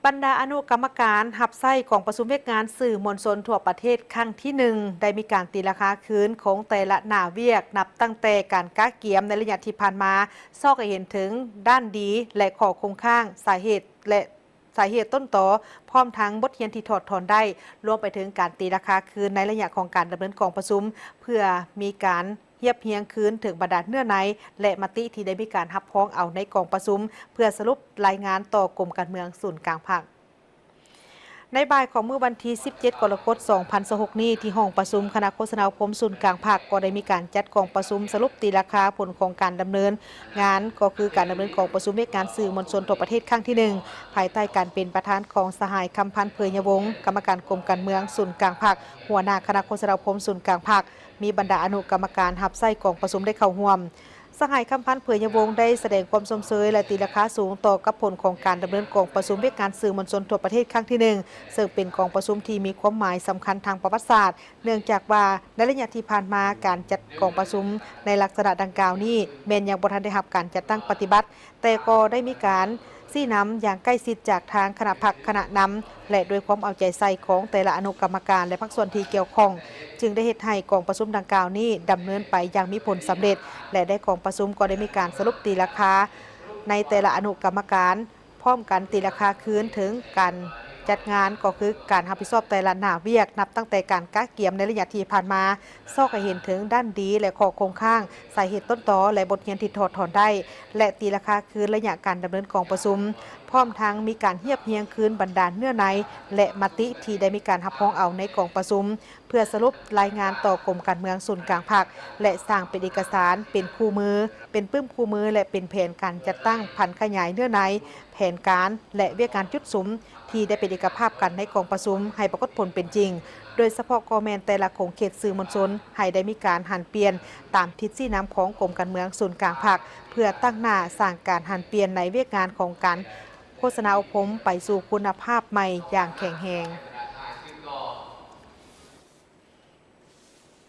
บรรดาอนุกรรมการหับไส้ของประชุมเวกงานสื่อมวลชนทั่วประเทศครั้งที่1ได้มีการตีราคาคืนของแต่ละหน้าเวียกนับตั้งแต่การก้าเกียมในระยะที่ผ่านมาซอกให้เห็นถึงด้านดีและข้อคงข้างสาเหตุต้นต่อพร้อมทั้งบทเรียนที่ถอดถอนได้รวมไปถึงการตีราคาคืนในระยะของการดำเนินกองประชุมเพื่อมีการเทียบเฮียงคืนถึงบรรดาเนื้อในและมติที่ได้มีการรับพ้องเอาในกองประชุมเพื่อสรุปรายงานต่อกรมการเมืองศูนย์กลางภาคในบ่ายของเมื่อวันที่ 17 กรกฎาคม 2026 นี้ที่ห้องประชุมคณะโฆษณาคมศูนย์กลางภาคก็ได้มีการจัดกองประชุมสรุปตีราคาผลของการดำเนินงานก็คือการดำเนินกองประชุมเวกงานสื่อมวลชนทั่วประเทศครั้งที่1ภายใต้การเป็นประธานของสหายคำพันธ์เผยยวงศ์กรรมการกรมการเมืองศูนย์กลางภาคหัวหน้าคณะโฆษณาคมศูนย์กลางภาคมีบรรดาอนุกรรมการหับไส้กองประชุมได้เข้าร่วมสหายคำพันธ์เผยยวงศ์ได้แสดงความสมเสยและตีราคาสูงต่อกับผลของการดำเนินกองประชุมเวกงานสื่อมวลชนทั่วประเทศครั้งที่1ซึ่งเป็นกองประชุมที่มีความหมายสำคัญทางประวัติศาสตร์เนื่องจากว่าในระยะที่ผ่านมาการจัดกองประชุมในลักษณะดังกล่าวนี้แม้นยังบ่ทันได้รับการจัดตั้งปฏิบัติแต่ก็ได้มีการซี่นำอย่างใกล้ชิดจากทางคณะพรรคคณะนำและด้วยความเอาใจใส่ของแต่ละอนุกรรมการและภาคส่วนที่เกี่ยวข้องจึงได้เฮ็ดให้กองประชุมดังกล่าวนี้ดำเนินไปอย่างมีผลสำเร็จและได้กองประชุมก็ได้มีการสรุปตีราคาในแต่ละอนุกรรมการพร้อมกันตีราคาคืนถึงการจัดงานก็คือการรับผิดชอบแต่ละหน้าเวียกนับตั้งแต่การก้าเกียมในระยะที่ผ่านมาซอกให้เห็นถึงด้านดีและข้อคงข้างสาเหตุต้นตอและบทเรียนที่ถอดถอนได้และตีราคาคืนระยะการดำเนินกองประชุมพร้อมทั้งมีการเทียบเฮียงคืนบรรดาเนื้อในและมติที่ได้มีการรับพ้องเอาในกองประชุมเพื่อสรุปรายงานต่อกรมการเมืองศูนย์กลางภาคและสร้างเป็นเอกสารเป็นคู่มือเป็นปึ้มคู่มือและเป็นแผนการจัดตั้งพันขยายเนื้อในแผนการและเวียกการจุดสุมที่ได้เป็นเอกภาพกันในกองประชุมให้ปรากฏผลเป็นจริงโดยเฉพาะกอแมนแต่ละของเขตสื่อมวลชนให้ได้มีการหันเปลี่ยนตามทิศชี้นำของกรมการเมืองศูนย์กลางภาคเพื่อตั้งหน้าสร้างการหันเปลี่ยนในเวียกงานของการโฆษณาอบรมไปสู่คุณภาพใหม่อย่างแข็งแรง